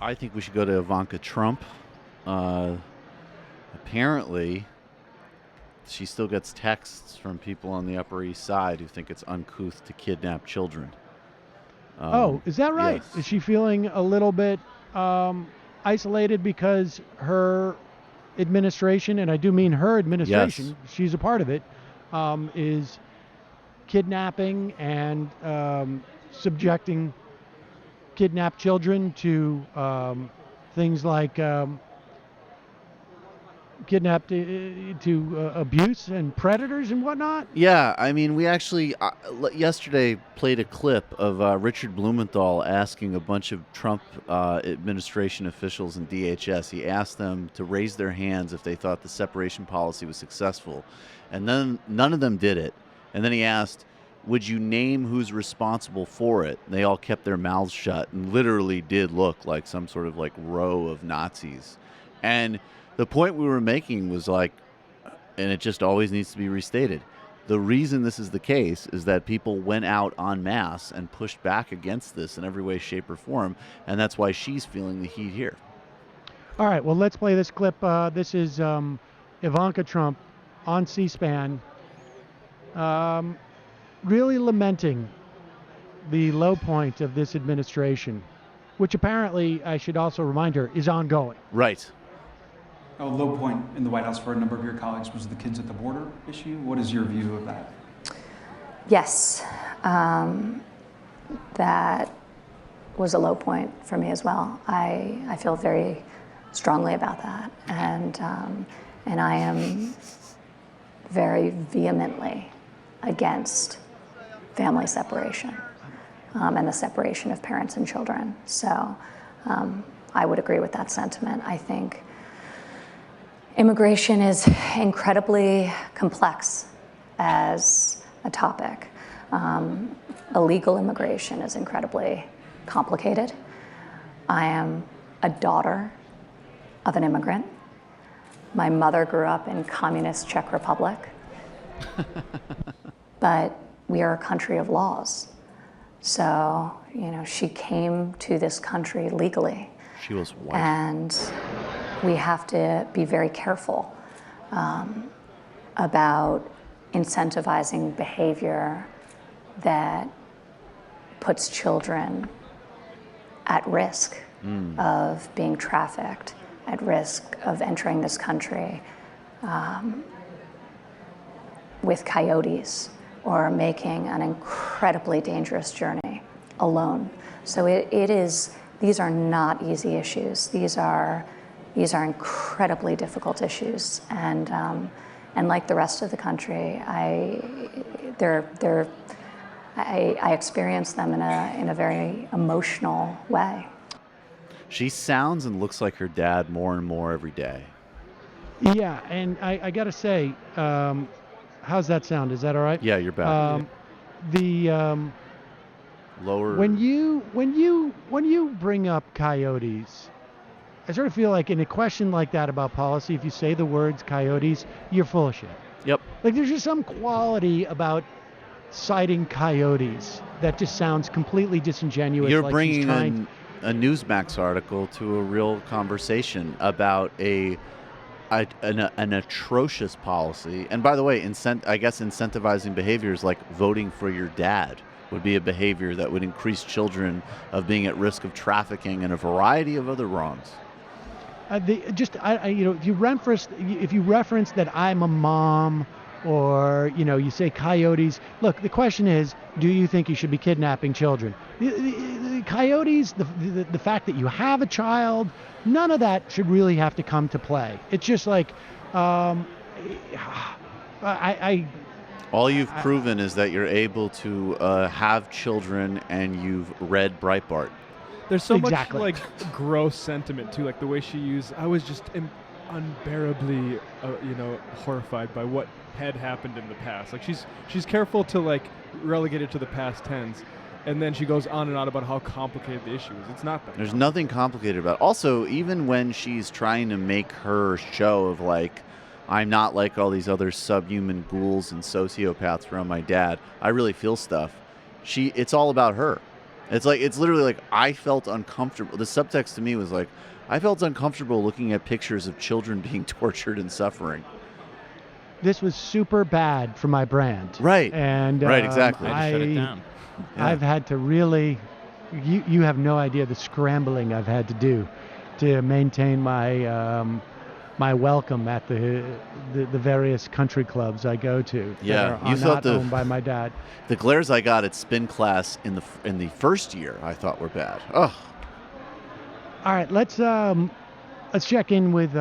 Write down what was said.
I think we should go to Ivanka Trump. Apparently, she still gets texts from people on the Upper East Side who think it's uncouth to kidnap children. Is that right? Yes. Is she feeling a little bit isolated because her administration, and I do mean her administration, Yes. she's a part of it, is kidnapping and subjecting kidnapped children to things like kidnapped to abuse and predators and whatnot? Yeah, I mean, we actually yesterday played a clip of Richard Blumenthal asking a bunch of Trump administration officials in DHS. He asked them to raise their hands if they thought the separation policy was successful, and then none of them did it. And then he asked, would you name who's responsible for it? And they all kept their mouths shut and literally did look like some sort of like row of Nazis. And the point we were making was like, and it just always needs to be restated, the reason this is the case is that people went out en masse and pushed back against this in every way, shape, or form, and that's why she's feeling the heat here. All right, well, let's play this clip. This is Ivanka Trump on C-SPAN really lamenting the low point of this administration, which apparently, I should also remind her, is ongoing. Right. A low point in the White House for a number of your colleagues was the kids at the border issue. What is your view of that? Yes, that was a low point for me as well. I feel very strongly about that, and I am very vehemently against family separation and the separation of parents and children. So I would agree with that sentiment. I think immigration is incredibly complex as a topic. Illegal immigration is incredibly complicated. I am a daughter of an immigrant. My mother grew up in communist Czech Republic. But we are a country of laws. So, she came to this country legally. She was white. And we have to be very careful about incentivizing behavior that puts children at risk of being trafficked, at risk of entering this country with coyotes or making an incredibly dangerous journey alone. So these are not easy issues. These are incredibly difficult issues, and like the rest of the country, I experience them in a very emotional way. She sounds and looks like her dad more and more every day. Yeah, and I gotta say, how's that sound? Is that all right? Yeah, you're back. Lower. When you bring up coyotes, I sort of feel like in a question like that about policy, if you say the words coyotes, you're full of shit. Yep. Like there's just some quality about citing coyotes that just sounds completely disingenuous. You're like bringing a Newsmax article to a real conversation about an atrocious policy. And by the way, I guess incentivizing behaviors like voting for your dad would be a behavior that would increase children of being at risk of trafficking and a variety of other wrongs. If you reference that I'm a mom, or you say coyotes. Look, the question is, do you think you should be kidnapping children? The coyotes, the fact that you have a child, none of that should really have to come to play. It's just like, All you've proven is that you're able to have children, and you've read Breitbart. There's so Exactly. much gross sentiment too, like the way she used. I was just unbearably, horrified by what had happened in the past. Like she's careful to relegate it to the past tense, and then she goes on and on about how complicated the issue is. It's not that. There's nothing complicated about it. Also, even when she's trying to make her show of I'm not like all these other subhuman ghouls and sociopaths around my dad, I really feel stuff. It's all about her. It's literally like I felt uncomfortable. The subtext to me was like I felt uncomfortable looking at pictures of children being tortured and suffering. This was super bad for my brand. Right. And Right, exactly. I had to shut it down. Yeah. I've had to really, you have no idea the scrambling I've had to do to maintain my my welcome at the various country clubs I go to. Yeah, that are you thought not owned by my dad. The glares I got at spin class in the first year I thought were bad. Ugh. All right, let's check in with